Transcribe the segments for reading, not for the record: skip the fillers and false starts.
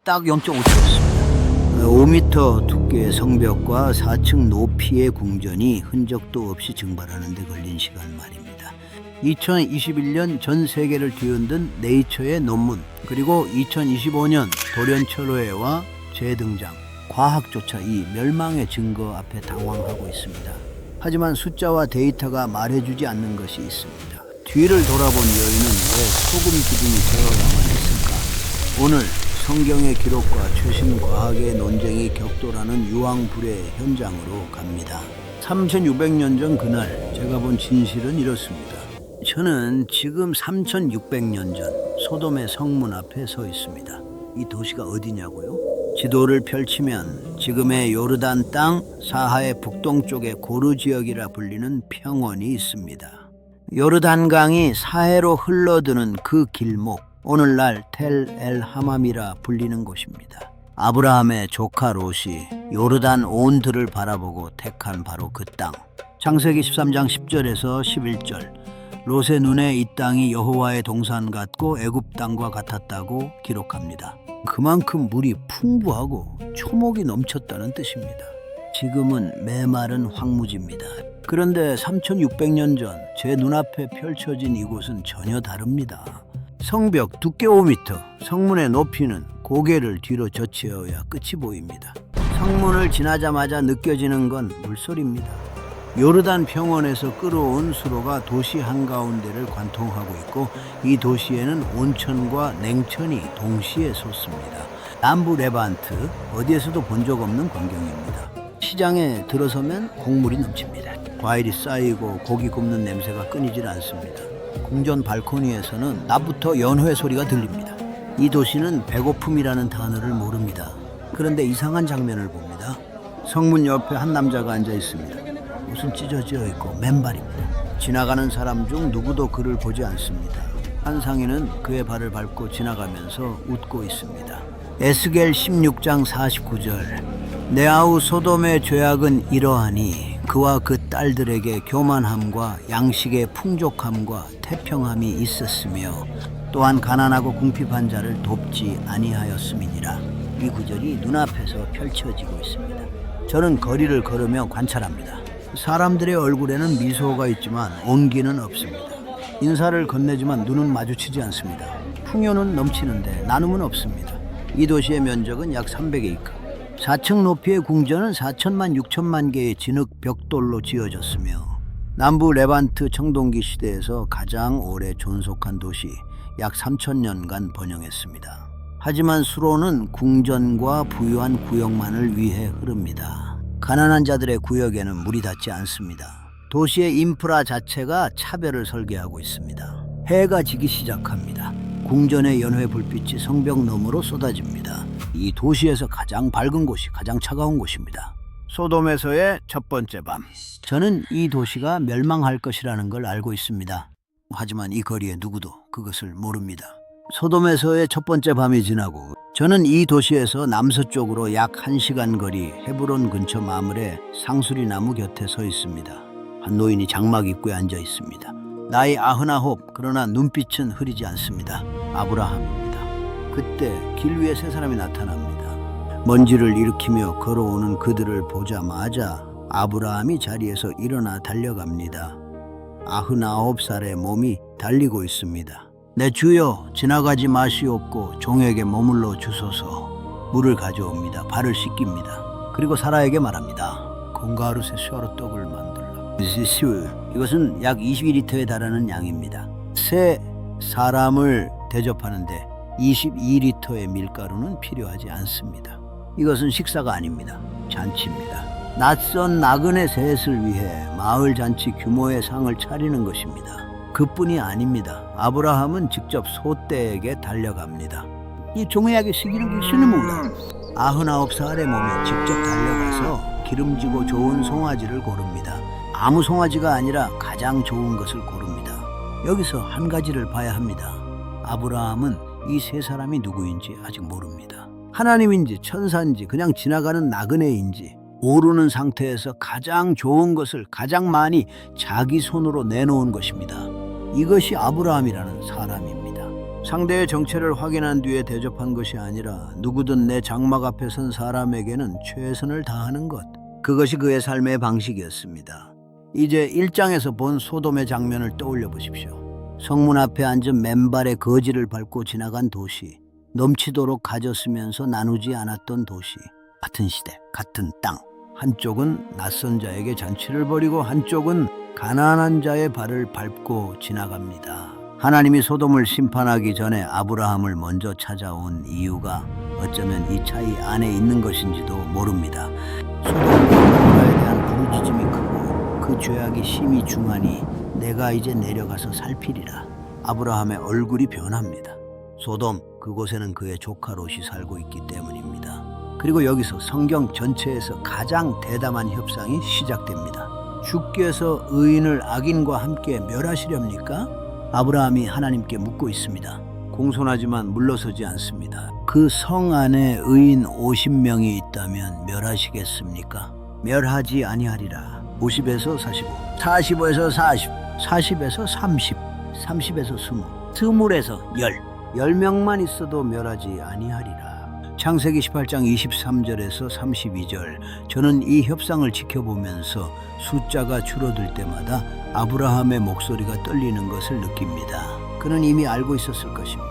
딱 0.5초였습니다. 5m 두께의 성벽과 4층 높이의 궁전이 흔적도 없이 증발하는 데 걸린 시간 말입니다. 2021년 전 세계를 뒤흔든 네이처의 논문, 그리고 2025년 돌연철호해와 재등장, 과학조차 이 멸망의 증거 앞에 당황하고 있습니다. 하지만 숫자와 데이터가 말해주지 않는 것이 있습니다. 뒤를 돌아본 여인은 왜 소금 기둥이 되어야만 했을까? 오늘 성경의 기록과 최신 과학의 논쟁이 격돌하는 유황불의 현장으로 갑니다. 3600년 전 그날 제가 본 진실은 이렇습니다. 저는 지금 3600년 전 소돔의 성문 앞에 서 있습니다. 이 도시가 어디냐고요? 지도를 펼치면 지금의 요르단 땅 사하의 북동쪽의 고르 지역이라 불리는 평원이 있습니다. 요르단강이 사해로 흘러드는 그 길목, 오늘날 텔 엘 하맘이라 불리는 곳입니다. 아브라함의 조카 롯이 요르단 온 들을 바라보고 택한 바로 그 땅. 창세기 13장 10절에서 11절. 롯의 눈에 이 땅이 여호와의 동산 같고 애굽 땅과 같았다고 기록합니다. 그만큼 물이 풍부하고 초목이 넘쳤다는 뜻입니다. 지금은 메마른 황무지입니다. 그런데 3600년 전 제 눈앞에 펼쳐진 이곳은 전혀 다릅니다. 성벽 두께 5m, 성문의 높이는 고개를 뒤로 젖히어야 끝이 보입니다. 성문을 지나자마자 느껴지는 건 물소리입니다. 요르단 평원에서 끌어온 수로가 도시 한가운데를 관통하고 있고, 이 도시에는 온천과 냉천이 동시에 솟습니다. 남부 레반트, 어디에서도 본 적 없는 광경입니다. 시장에 들어서면 곡물이 넘칩니다. 과일이 쌓이고 고기 굽는 냄새가 끊이질 않습니다. 궁전 발코니에서는 낮부터 연회 소리가 들립니다. 이 도시는 배고픔이라는 단어를 모릅니다. 그런데 이상한 장면을 봅니다. 성문 옆에 한 남자가 앉아 있습니다. 옷은 찢어져 있고 맨발입니다. 지나가는 사람 중 누구도 그를 보지 않습니다. 한 상인은 그의 발을 밟고 지나가면서 웃고 있습니다. 에스겔 16장 49절. 내 아우 소돔의 죄악은 이러하니 그와 그 딸들에게 교만함과 양식의 풍족함과 태평함이 있었으며 또한 가난하고 궁핍한 자를 돕지 아니하였음이니라. 이 구절이 눈앞에서 펼쳐지고 있습니다. 저는 거리를 걸으며 관찰합니다. 사람들의 얼굴에는 미소가 있지만 온기는 없습니다. 인사를 건네지만 눈은 마주치지 않습니다. 풍요는 넘치는데 나눔은 없습니다. 이 도시의 면적은 약 300에이커. 4층 높이의 궁전은 4천만 6천만 개의 진흙 벽돌로 지어졌으며, 남부 레반트 청동기 시대에서 가장 오래 존속한 도시, 약 3000년간 번영했습니다. 하지만 수로는 궁전과 부유한 구역만을 위해 흐릅니다. 가난한 자들의 구역에는 물이 닿지 않습니다. 도시의 인프라 자체가 차별을 설계하고 있습니다. 해가 지기 시작합니다. 궁전의 연회 불빛이 성벽 너머로 쏟아집니다. 이 도시에서 가장 밝은 곳이 가장 차가운 곳입니다. 소돔에서의 첫 번째 밤. 저는 이 도시가 멸망할 것이라는 걸 알고 있습니다. 하지만 이 거리에 누구도 그것을 모릅니다. 소돔에서의 첫 번째 밤이 지나고 저는 이 도시에서 남서쪽으로 약 1시간 거리 헤브론 근처 마물의 상수리 나무 곁에 서 있습니다. 한 노인이 장막 입구에 앉아 있습니다. 나이 99, 그러나 눈빛은 흐리지 않습니다. 아브라함입니다. 그때 길 위에 세 사람이 나타납니다. 먼지를 일으키며 걸어오는 그들을 보자마자 아브라함이 자리에서 일어나 달려갑니다. 99살의 몸이 달리고 있습니다. 내 주여, 지나가지 마시옵고 종에게 머물러 주소서. 물을 가져옵니다. 발을 씻깁니다. 그리고 사라에게 말합니다. 건가루새 쇠로 떡을 만들라. 이것은 약 22리터에 달하는 양입니다. 세 사람을 대접하는데 22리터의 밀가루는 필요하지 않습니다. 이것은 식사가 아닙니다. 잔치입니다. 낯선 나그네 셋을 위해 마을 잔치 규모의 상을 차리는 것입니다. 그뿐이 아닙니다. 아브라함은 직접 소떼에게 달려갑니다. 이 종에게 시기는 게 신음입니다. 99살의 몸에 직접 달려가서 기름지고 좋은 송아지를 고릅니다. 아무 송아지가 아니라 가장 좋은 것을 고릅니다. 여기서 한 가지를 봐야 합니다. 아브라함은 이 세 사람이 누구인지 아직 모릅니다. 하나님인지 천사인지 그냥 지나가는 나그네인지 모르는 상태에서 가장 좋은 것을 가장 많이 자기 손으로 내놓은 것입니다. 이것이 아브라함이라는 사람입니다. 상대의 정체를 확인한 뒤에 대접한 것이 아니라 누구든 내 장막 앞에 선 사람에게는 최선을 다하는 것. 그것이 그의 삶의 방식이었습니다. 이제 1장에서 본 소돔의 장면을 떠올려 보십시오. 성문 앞에 앉은 맨발의 거지를 밟고 지나간 도시, 넘치도록 가졌으면서 나누지 않았던 도시, 같은 시대, 같은 땅. 한쪽은 낯선 자에게 잔치를 벌이고 한쪽은 가난한 자의 발을 밟고 지나갑니다. 하나님이 소돔을 심판하기 전에 아브라함을 먼저 찾아온 이유가 어쩌면 이 차이 안에 있는 것인지도 모릅니다. 소돔과 고모라에 대한 부르짖음이 크고 그 죄악이 심히 중하니 내가 이제 내려가서 살피리라. 아브라함의 얼굴이 변합니다. 소돔, 그곳에는 그의 조카 롯이 살고 있기 때문입니다. 그리고 여기서 성경 전체에서 가장 대담한 협상이 시작됩니다. 주께서 의인을 악인과 함께 멸하시렵니까? 아브라함이 하나님께 묻고 있습니다. 공손하지만 물러서지 않습니다. 그 성 안에 의인 50명이 있다면 멸하시겠습니까? 멸하지 아니하리라. 50에서 45, 45에서 40, 40에서 30, 30에서 20, 20에서 10, 10명만 있어도 멸하지 아니하리라. 창세기 18장 23절에서 32절, 저는 이 협상을 지켜보면서 숫자가 줄어들 때마다 아브라함의 목소리가 떨리는 것을 느낍니다. 그는 이미 알고 있었을 것입니다.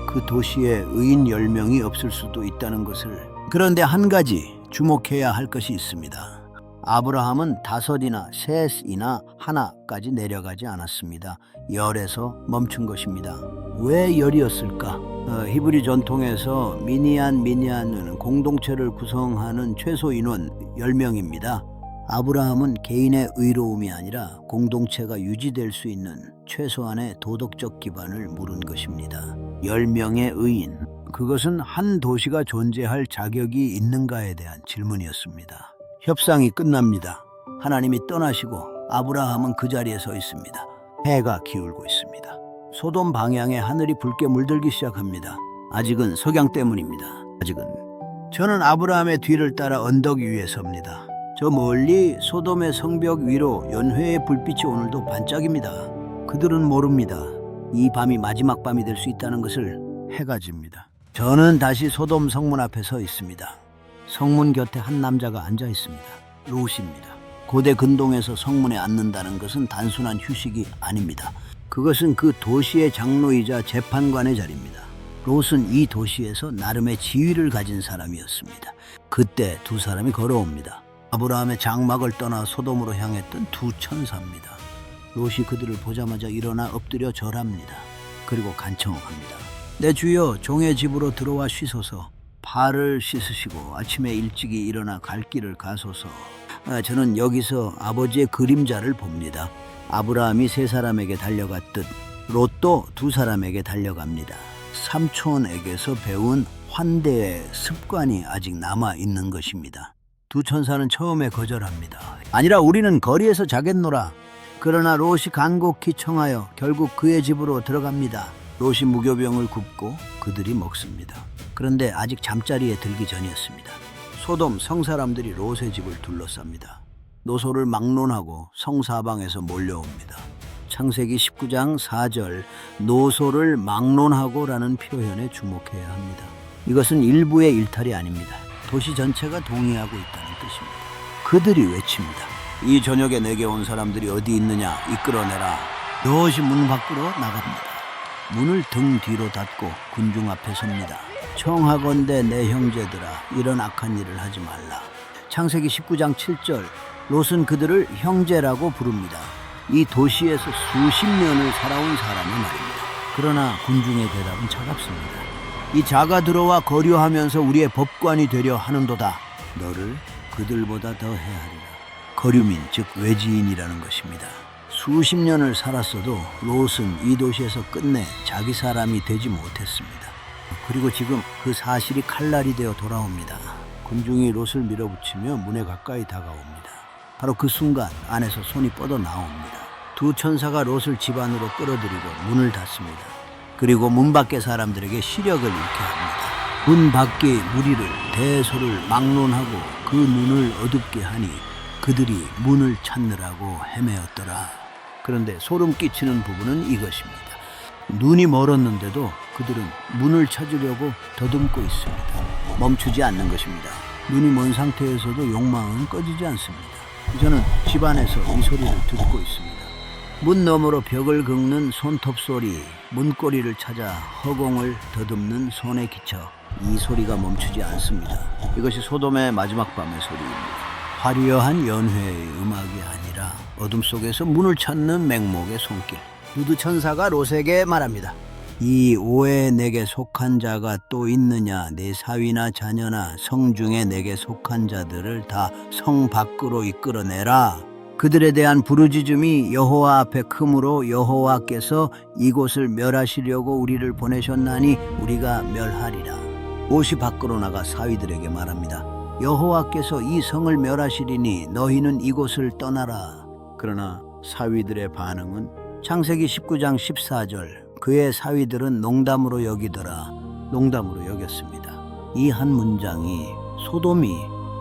그 도시에 의인 10명이 없을 수도 있다는 것을. 그런데 한 가지 주목해야 할 것이 있습니다. 아브라함은 5이나 셋이나 하나까지 내려가지 않았습니다. 10에서 멈춘 것입니다. 왜 10이었을까? 히브리 전통에서 미니안은 공동체를 구성하는 최소 인원 10명입니다. 아브라함은 개인의 의로움이 아니라 공동체가 유지될 수 있는 최소한의 도덕적 기반을 물은 것입니다. 10명의 의인, 그것은 한 도시가 존재할 자격이 있는가에 대한 질문이었습니다. 협상이 끝납니다. 하나님이 떠나시고 아브라함은 그 자리에 서 있습니다. 해가 기울고 있습니다. 소돔 방향에 하늘이 붉게 물들기 시작합니다. 아직은 석양 때문입니다. 저는 아브라함의 뒤를 따라 언덕 위에 섭니다. 저 멀리 소돔의 성벽 위로 연회의 불빛이 오늘도 반짝입니다. 그들은 모릅니다. 이 밤이 마지막 밤이 될 수 있다는 것을. 해가 집니다. 저는 다시 소돔 성문 앞에 서 있습니다. 성문 곁에 한 남자가 앉아 있습니다. 롯입니다. 고대 근동에서 성문에 앉는다는 것은 단순한 휴식이 아닙니다. 그것은 그 도시의 장로이자 재판관의 자리입니다. 롯은 이 도시에서 나름의 지위를 가진 사람이었습니다. 그때 두 사람이 걸어옵니다. 아브라함의 장막을 떠나 소돔으로 향했던 두 천사입니다. 롯이 그들을 보자마자 일어나 엎드려 절합니다. 그리고 간청합니다. 내 주여, 종의 집으로 들어와 쉬소서. 발을 씻으시고 아침에 일찍이 일어나 갈 길을 가소서. 저는 여기서 아버지의 그림자를 봅니다. 아브라함이 3사람에게 달려갔듯 롯도 2사람에게 달려갑니다. 삼촌에게서 배운 환대의 습관이 아직 남아있는 것입니다. 두 천사는 처음에 거절합니다. 아니라 우리는 거리에서 자겠노라. 그러나 롯이 간곡히 청하여 결국 그의 집으로 들어갑니다. 롯이 무교병을 굽고 그들이 먹습니다. 그런데 아직 잠자리에 들기 전이었습니다. 소돔 성사람들이 롯의 집을 둘러쌉니다. 노소를 막론하고 성 사방에서 몰려옵니다. 창세기 19장 4절 노소를 막론하고라는 표현에 주목해야 합니다. 이것은 일부의 일탈이 아닙니다. 도시 전체가 동의하고 있다는 뜻입니다. 그들이 외칩니다. 이 저녁에 내게 온 사람들이 어디 있느냐, 이끌어내라. 롯이 문 밖으로 나갑니다. 문을 등 뒤로 닫고 군중 앞에 섭니다. 청하건대 내 형제들아, 이런 악한 일을 하지 말라. 창세기 19장 7절 롯은 그들을 형제라고 부릅니다. 이 도시에서 수십 년을 살아온 사람이 말입니다. 그러나 군중의 대답은 차갑습니다. 이 자가 들어와 거류하면서 우리의 법관이 되려 하는도다. 너를 그들보다 더 헤아리라. 거류민, 즉 외지인이라는 것입니다. 수십 년을 살았어도 롯은 이 도시에서 끝내 자기 사람이 되지 못했습니다. 그리고 지금 그 사실이 칼날이 되어 돌아옵니다. 군중이 롯을 밀어붙이며 문에 가까이 다가옵니다. 바로 그 순간 안에서 손이 뻗어 나옵니다. 두 천사가 롯을 집 안으로 끌어들이고 문을 닫습니다. 그리고 문 밖의 사람들에게 시력을 잃게 합니다. 문 밖의 무리를, 대소를 막론하고 그 눈을 어둡게 하니 그들이 문을 찾느라고 헤매었더라. 그런데 소름 끼치는 부분은 이것입니다. 눈이 멀었는데도 그들은 문을 찾으려고 더듬고 있습니다. 멈추지 않는 것입니다. 눈이 먼 상태에서도 욕망은 꺼지지 않습니다. 저는 집 안에서 이 소리를 듣고 있습니다. 문 너머로 벽을 긁는 손톱 소리, 문고리를 찾아 허공을 더듬는 손에 기쳐 이 소리가 멈추지 않습니다. 이것이 소돔의 마지막 밤의 소리입니다. 화려한 연회의 음악이 아니라 어둠 속에서 문을 찾는 맹목의 손길. 누드 천사가 롯에게 말합니다. 이 오해 내게 속한 자가 또 있느냐? 내 사위나 자녀나 성 중에 내게 속한 자들을 다 성 밖으로 이끌어내라. 그들에 대한 부르짖음이 여호와 앞에 크므로 여호와께서 이곳을 멸하시려고 우리를 보내셨나니 우리가 멸하리라. 롯이 밖으로 나가 사위들에게 말합니다. 여호와께서 이 성을 멸하시리니 너희는 이곳을 떠나라. 그러나 사위들의 반응은 창세기 19장 14절 그의 사위들은 농담으로 여겼습니다. 이 한 문장이 소돔이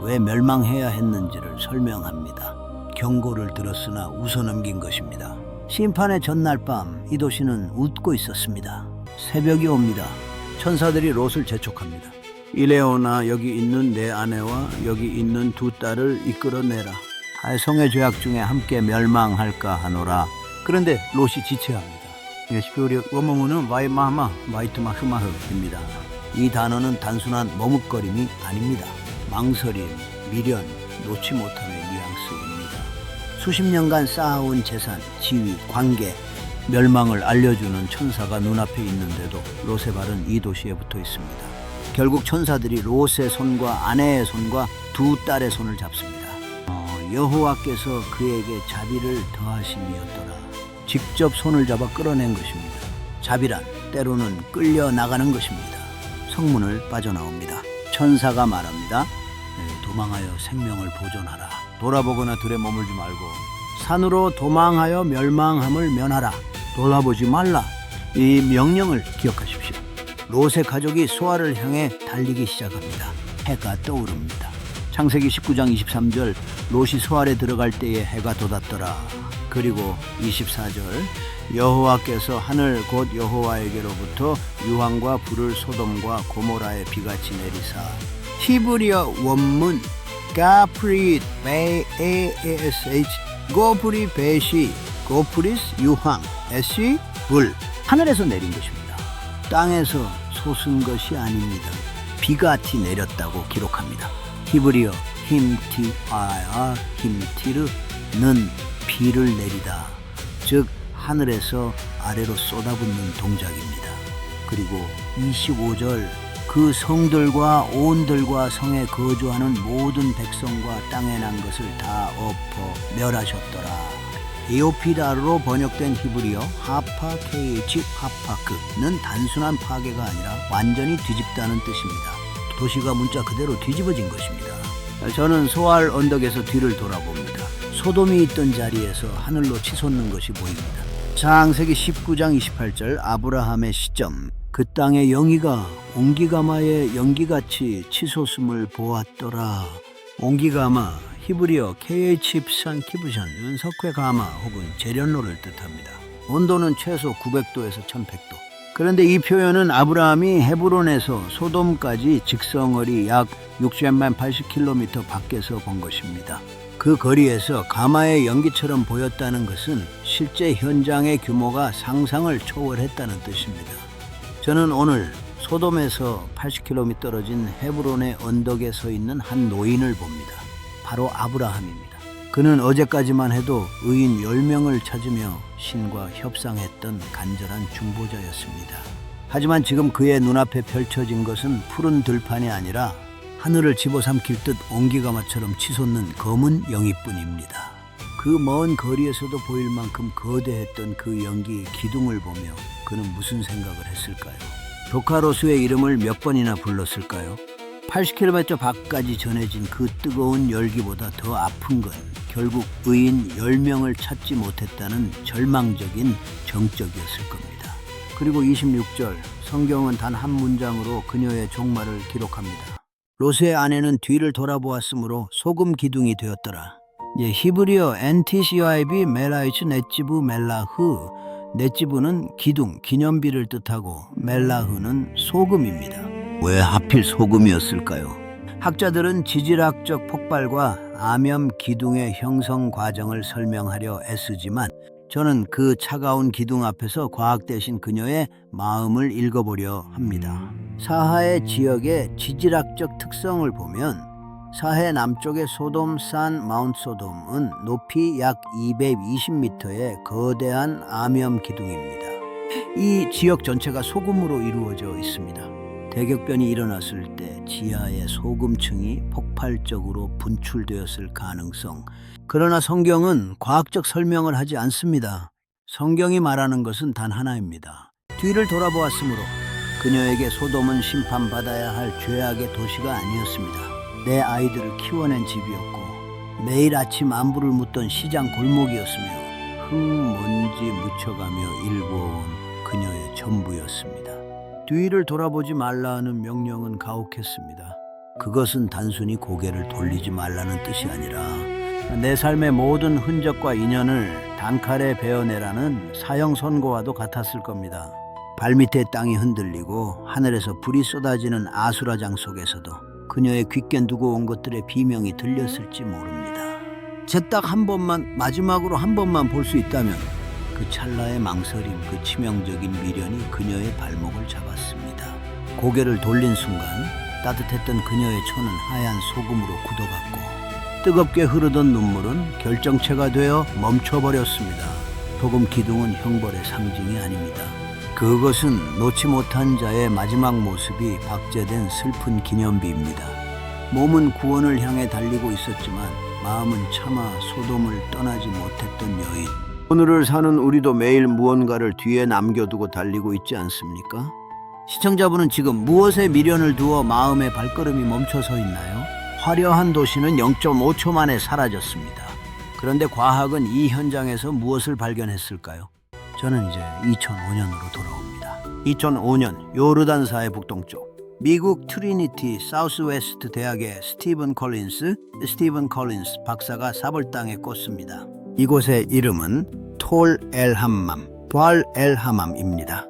왜 멸망해야 했는지를 설명합니다. 경고를 들었으나 웃어넘긴 것입니다. 심판의 전날 밤 이 도시는 웃고 있었습니다. 새벽이 옵니다. 천사들이 롯을 재촉합니다. 일레오나 여기 있는 내 아내와 여기 있는 두 딸을 이끌어내라. 달성의 죄악 중에 함께 멸망할까 하노라. 그런데 롯이 지체합니다. 원어문은 와이마마 와이트마흐마흐입니다. 이 단어는 단순한 머뭇거림이 아닙니다. 망설임, 미련, 놓지 못함의 뉘앙스입니다. 수십 년간 쌓아온 재산, 지위, 관계, 멸망을 알려주는 천사가 눈앞에 있는데도 롯의 발은 이 도시에 붙어 있습니다. 결국 천사들이 롯의 손과 아내의 손과 두 딸의 손을 잡습니다. 여호와께서 그에게 자비를 더하심이었더라. 직접 손을 잡아 끌어낸 것입니다. 자비란 때로는 끌려 나가는 것입니다. 성문을 빠져나옵니다. 천사가 말합니다. 도망하여 생명을 보존하라. 돌아보거나 들에 머물지 말고 산으로 도망하여 멸망함을 면하라. 돌아보지 말라. 이 명령을 기억하십시오. 롯의 가족이 소아를 향해 달리기 시작합니다. 해가 떠오릅니다. 창세기 19장 23절 롯이 소알에 들어갈 때에 해가 돋았더라. 그리고 24절 여호와께서 하늘 곧 여호와에게로부터 유황과 불을 소돔과 고모라에 비같이 내리사. 히브리어 원문 가프릿 베에에sh 고프리 베시 고프리스 유황 에시 불 하늘에서 내린 것입니다. 땅에서 솟은 것이 아닙니다. 비같이 내렸다고 기록합니다. 히브리어 힘티아야 힘티르는 비를 내리다, 즉 하늘에서 아래로 쏟아붓는 동작입니다. 그리고 25절 그 성들과 온들과 성에 거주하는 모든 백성과 땅에 난 것을 다 엎어 멸하셨더라. 에오피다로 번역된 히브리어 하파 KH 하파크는 단순한 파괴가 아니라 완전히 뒤집다는 뜻입니다. 도시가 문자 그대로 뒤집어진 것입니다. 저는 소알 언덕에서 뒤를 돌아봅니다. 소돔이 있던 자리에서 하늘로 치솟는 것이 보입니다. 창세기 19장 28절 아브라함의 시점. 그 땅의 영희가 옹기가마의 연기같이 치솟음을 보았더라. 옹기가마 히브리어 KH ip산 키브션은 석회 가마 혹은 재련로를 뜻합니다. 온도는 최소 900도에서 1100도. 그런데 이 표현은 아브라함이 헤브론에서 소돔까지 직성거리 약 60만 80km 밖에서 본 것입니다. 그 거리에서 가마의 연기처럼 보였다는 것은 실제 현장의 규모가 상상을 초월했다는 뜻입니다. 저는 오늘 소돔에서 80km 떨어진 헤브론의 언덕에 서 있는 한 노인을 봅니다. 바로 아브라함입니다. 그는 어제까지만 해도 의인 10명을 찾으며 신과 협상했던 간절한 중보자였습니다. 하지만 지금 그의 눈앞에 펼쳐진 것은 푸른 들판이 아니라 하늘을 집어삼킬 듯 옹기가마처럼 치솟는 검은 영희뿐입니다. 그 먼 거리에서도 보일 만큼 거대했던 그 연기의 기둥을 보며 그는 무슨 생각을 했을까요? 도카로스의 이름을 몇 번이나 불렀을까요? 80km 밖까지 전해진 그 뜨거운 열기보다 더 아픈 건 결국 의인 10명을 찾지 못했다는 절망적인 정적이었을 겁니다. 그리고 26절 성경은 단 한 문장으로 그녀의 종말을 기록합니다. 롯의 아내는 뒤를 돌아보았으므로 소금 기둥이 되었더라. 히브리어 엔티시아이비 멜라이츠 넷지부 멜라흐 네티브는 기둥, 기념비를 뜻하고 멜라흐는 소금입니다. 왜 하필 소금이었을까요? 학자들은 지질학적 폭발과 암염 기둥의 형성 과정을 설명하려 애쓰지만 저는 그 차가운 기둥 앞에서 과학 대신 그녀의 마음을 읽어보려 합니다. 사하의 지역의 지질학적 특성을 보면 사해 남쪽의 소돔산 마운트 소돔은 높이 약 220m의 거대한 암염 기둥입니다. 이 지역 전체가 소금으로 이루어져 있습니다. 대격변이 일어났을 때 지하의 소금층이 폭발적으로 분출되었을 가능성. 그러나 성경은 과학적 설명을 하지 않습니다. 성경이 말하는 것은 단 하나입니다. 뒤를 돌아보았으므로 그녀에게 소돔은 심판받아야 할 죄악의 도시가 아니었습니다. 내 아이들을 키워낸 집이었고 매일 아침 안부를 묻던 시장 골목이었으며 흙먼지 묻혀가며 일궈온 그녀의 전부였습니다. 뒤를 돌아보지 말라는 명령은 가혹했습니다. 그것은 단순히 고개를 돌리지 말라는 뜻이 아니라 내 삶의 모든 흔적과 인연을 단칼에 베어내라는 사형 선고와도 같았을 겁니다. 발밑에 땅이 흔들리고 하늘에서 불이 쏟아지는 아수라장 속에서도 그녀의 귓게 두고 온 것들의 비명이 들렸을지 모릅니다. 제 딱 한 번만, 마지막으로 한 번만 볼 수 있다면 그 찰나의 망설임, 그 치명적인 미련이 그녀의 발목을 잡았습니다. 고개를 돌린 순간 따뜻했던 그녀의 천은 하얀 소금으로 굳어갔고 뜨겁게 흐르던 눈물은 결정체가 되어 멈춰버렸습니다. 소금 기둥은 형벌의 상징이 아닙니다. 그것은 놓지 못한 자의 마지막 모습이 박제된 슬픈 기념비입니다. 몸은 구원을 향해 달리고 있었지만 마음은 차마 소돔을 떠나지 못했던 여인. 오늘을 사는 우리도 매일 무언가를 뒤에 남겨두고 달리고 있지 않습니까? 시청자분은 지금 무엇에 미련을 두어 마음의 발걸음이 멈춰서 있나요? 화려한 도시는 0.5초 만에 사라졌습니다. 그런데 과학은 이 현장에서 무엇을 발견했을까요? 저는 이제 2005년으로 돌아옵니다. 2005년 요르단사해 북동쪽 미국 트리니티 사우스웨스트 대학의 스티븐 콜린스 박사가 사벌땅에 꽂습니다. 이곳의 이름은 톨 엘 함맘, 달 엘 하맘입니다.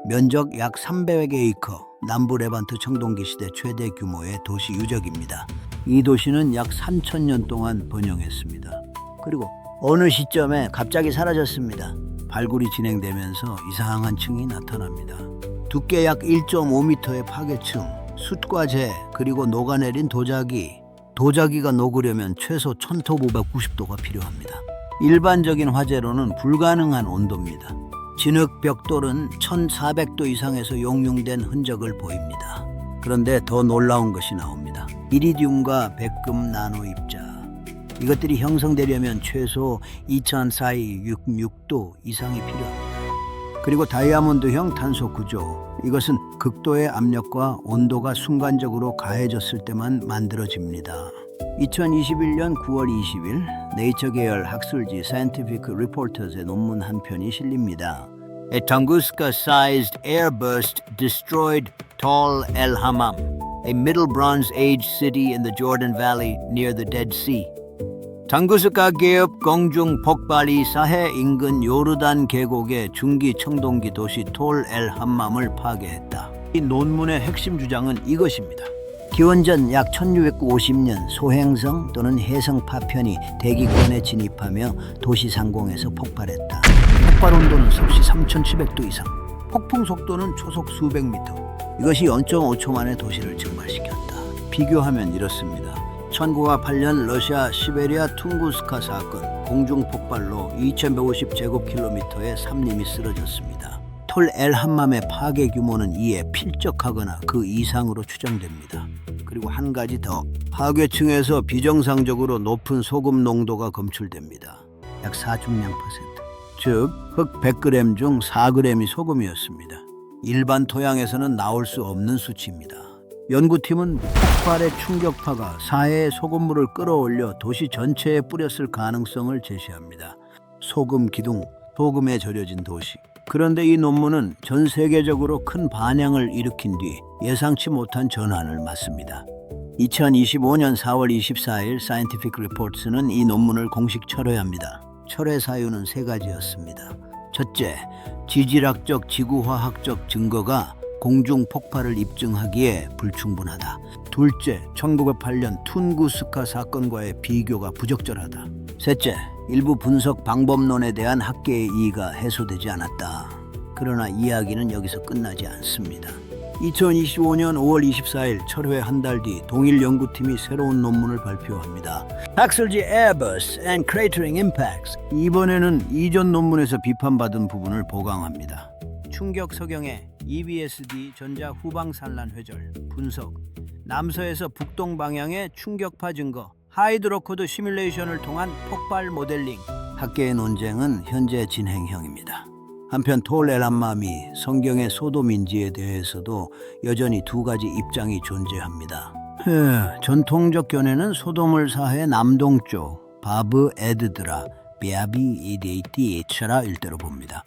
면적 약 300에이커, 남부 레반트 청동기 시대 최대 규모의 도시 유적입니다. 이 도시는 약 3,000년 동안 번영했습니다. 그리고 어느 시점에 갑자기 사라졌습니다. 발굴이 진행되면서 이상한 층이 나타납니다. 두께 약 1.5m의 파괴층, 숯과 재, 그리고 녹아내린 도자기가 녹으려면 최소 1590도가 필요합니다. 일반적인 화재로는 불가능한 온도입니다. 진흙 벽돌은 1400도 이상에서 용융된 흔적을 보입니다. 그런데 더 놀라운 것이 나옵니다. 이리듐과 백금 나노 입자. 이것들이 형성되려면 최소 2466도 이상이 필요합니다. 그리고 다이아몬드형 탄소 구조. 이것은 극도의 압력과 온도가 순간적으로 가해졌을 때만 만들어집니다. 2021년 9월 20일 네이처 계열 학술지 Scientific Reporters의 논문 한 편이 실립니다. A Tunguska-sized airburst destroyed Tal El Hammam, a Middle Bronze Age city in the Jordan Valley near the Dead Sea. 탕구스카 계열 공중 폭발이 사해 인근 요르단 계곡의 중기 청동기 도시 톨 엘 함맘을 파괴했다. 이 논문의 핵심 주장은 이것입니다. 기원전 약 1650년 소행성 또는 해성 파편이 대기권에 진입하며 도시 상공에서 폭발했다. 폭발 온도는 섭씨 3700도 이상, 폭풍 속도는 초속 수백 미터. 이것이 0.5초 만에 도시를 증발시켰다. 비교하면 이렇습니다. 1908년 러시아 시베리아 퉁구스카 사건, 공중 폭발로 2150제곱킬로미터의 산림이 쓰러졌습니다. 톨 엘 함맘의 파괴 규모는 이에 필적하거나 그 이상으로 추정됩니다. 그리고 한 가지 더, 파괴층에서 비정상적으로 높은 소금 농도가 검출됩니다. 약 4중량%. 즉, 흙 100g 중 4g이 소금이었습니다. 일반 토양에서는 나올 수 없는 수치입니다. 연구팀은 폭발의 충격파가 사해의 소금물을 끌어올려 도시 전체에 뿌렸을 가능성을 제시합니다. 소금 기둥, 소금에 절여진 도시. 그런데 이 논문은 전 세계적으로 큰 반향을 일으킨 뒤 예상치 못한 전환을 맞습니다. 2025년 4월 24일 Scientific Reports는 이 논문을 공식 철회합니다. 철회 사유는 세 가지였습니다. 첫째, 지질학적 지구화학적 증거가 공중 폭발을 입증하기에 불충분하다. 둘째, 1908년 툰구스카 사건과의 비교가 부적절하다. 셋째, 일부 분석 방법론에 대한 학계의 이의가 해소되지 않았다. 그러나 이야기는 여기서 끝나지 않습니다. 2025년 5월 24일 철회 한 달 뒤 동일 연구팀이 새로운 논문을 발표합니다. Haxelgy Airbursts and Cratering Impacts. 이번에는 이전 논문에서 비판받은 부분을 보강합니다. 충격 서경의 EBSD 전자 후방 산란 회절 분석, 남서에서 북동 방향의 충격파 증거, 하이드로코드 시뮬레이션을 통한 폭발 모델링. 학계의 논쟁은 현재 진행형입니다. 한편 톨 엘함맘이 성경의 소돔인지에 대해서도 여전히 두 가지 입장이 존재합니다. 전통적 견해는 소돔을 사해 남동쪽 바브 에드드라 비아비 이데이티에처라 일대로 봅니다.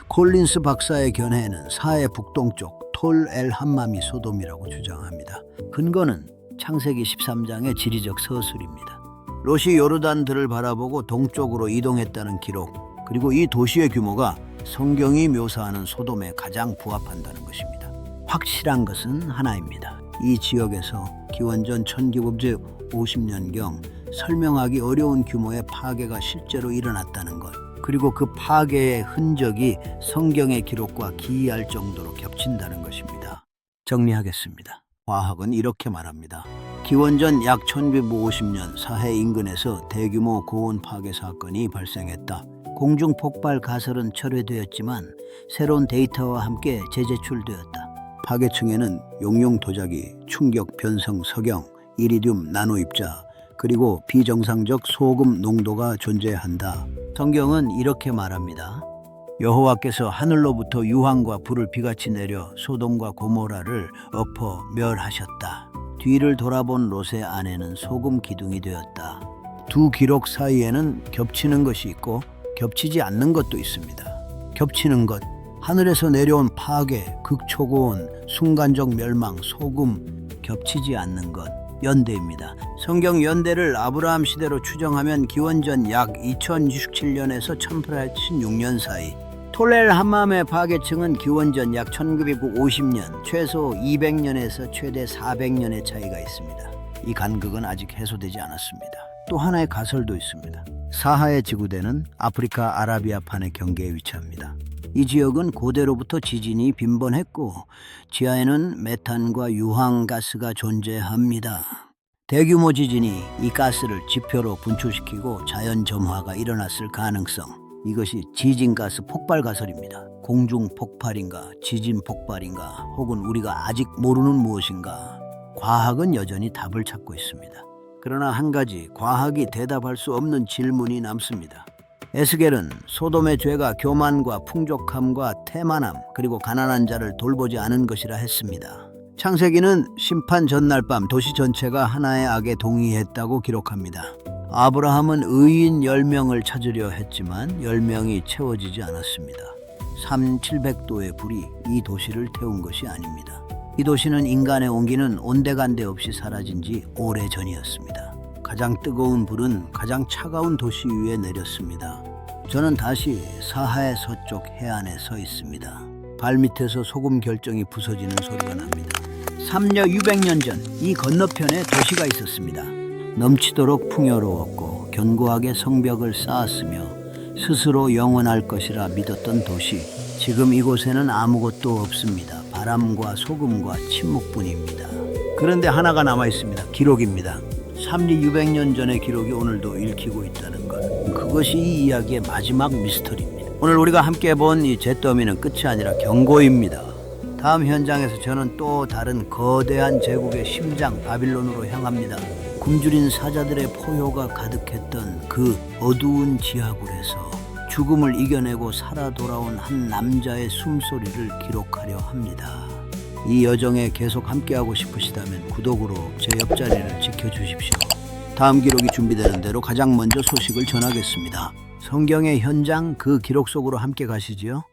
콜린스 박사의 견해는 사해 북동쪽 톨 엘함맘이 소돔이라고 주장합니다. 근거는 창세기 13장의 지리적 서술입니다. 롯이 요르단들을 바라보고 동쪽으로 이동했다는 기록, 그리고 이 도시의 규모가 성경이 묘사하는 소돔에 가장 부합한다는 것입니다. 확실한 것은 하나입니다. 이 지역에서 기원전 1950년경 설명하기 어려운 규모의 파괴가 실제로 일어났다는 것, 그리고 그 파괴의 흔적이 성경의 기록과 기이할 정도로 겹친다는 것입니다. 정리하겠습니다. 과학은 이렇게 말합니다. 기원전 약 1950년 사해 인근에서 대규모 고온 파괴 사건이 발생했다. 공중 폭발 가설은 철회되었지만 새로운 데이터와 함께 재제출되었다. 파괴층에는 용융 도자기, 충격 변성 석영, 이리듐 나노 입자, 그리고 비정상적 소금 농도가 존재한다. 성경은 이렇게 말합니다. 여호와께서 하늘로부터 유황과 불을 비같이 내려 소돔과 고모라를 엎어 멸하셨다. 뒤를 돌아본 롯의 아내는 소금 기둥이 되었다. 두 기록 사이에는 겹치는 것이 있고 겹치지 않는 것도 있습니다. 겹치는 것, 하늘에서 내려온 파괴, 극초고온, 순간적 멸망, 소금, 겹치지 않는 것, 연대입니다. 성경 연대를 아브라함 시대로 추정하면 기원전 약 2067년에서 1816년 사이, 톨 함맘의 파괴층은 기원전 약 1950년, 최소 200년에서 최대 400년의 차이가 있습니다. 이 간극은 아직 해소되지 않았습니다. 또 하나의 가설도 있습니다. 사하의 지구대는 아프리카 아라비아판의 경계에 위치합니다. 이 지역은 고대로부터 지진이 빈번했고 지하에는 메탄과 유황가스가 존재합니다. 대규모 지진이 이 가스를 지표로 분출시키고 자연점화가 일어났을 가능성, 이것이 지진가스 폭발 가설입니다. 공중 폭발인가, 지진 폭발인가, 혹은 우리가 아직 모르는 무엇인가. 과학은 여전히 답을 찾고 있습니다. 그러나 한 가지 과학이 대답할 수 없는 질문이 남습니다. 에스겔은 소돔의 죄가 교만과 풍족함과 태만함, 그리고 가난한 자를 돌보지 않은 것이라 했습니다. 창세기는 심판 전날 밤 도시 전체가 하나의 악에 동의했다고 기록합니다. 아브라함은 의인 10명을 찾으려 했지만 10명이 채워지지 않았습니다. 3700도의 불이 이 도시를 태운 것이 아닙니다. 이 도시는 인간의 온기는 온데간데 없이 사라진 지 오래전이었습니다. 가장 뜨거운 불은 가장 차가운 도시 위에 내렸습니다. 저는 다시 사하의 서쪽 해안에 서 있습니다. 발밑에서 소금 결정이 부서지는 소리가 납니다. 600년 전 이 건너편에 도시가 있었습니다. 넘치도록 풍요로웠고 견고하게 성벽을 쌓았으며 스스로 영원할 것이라 믿었던 도시. 지금 이곳에는 아무것도 없습니다. 바람과 소금과 침묵뿐입니다. 그런데 하나가 남아있습니다. 기록입니다. 3600년 전의 기록이 오늘도 읽히고 있다는 것. 그것이 이 이야기의 마지막 미스터리입니다. 오늘 우리가 함께 본 이 잿더미는 끝이 아니라 경고입니다. 다음 현장에서 저는 또 다른 거대한 제국의 심장 바빌론으로 향합니다. 굶주린 사자들의 포효가 가득했던 그 어두운 지하굴에서 죽음을 이겨내고 살아 돌아온 한 남자의 숨소리를 기록하려 합니다. 이 여정에 계속 함께하고 싶으시다면 구독으로 제 옆자리를 지켜주십시오. 다음 기록이 준비되는 대로 가장 먼저 소식을 전하겠습니다. 성경의 현장 그 기록 속으로 함께 가시지요.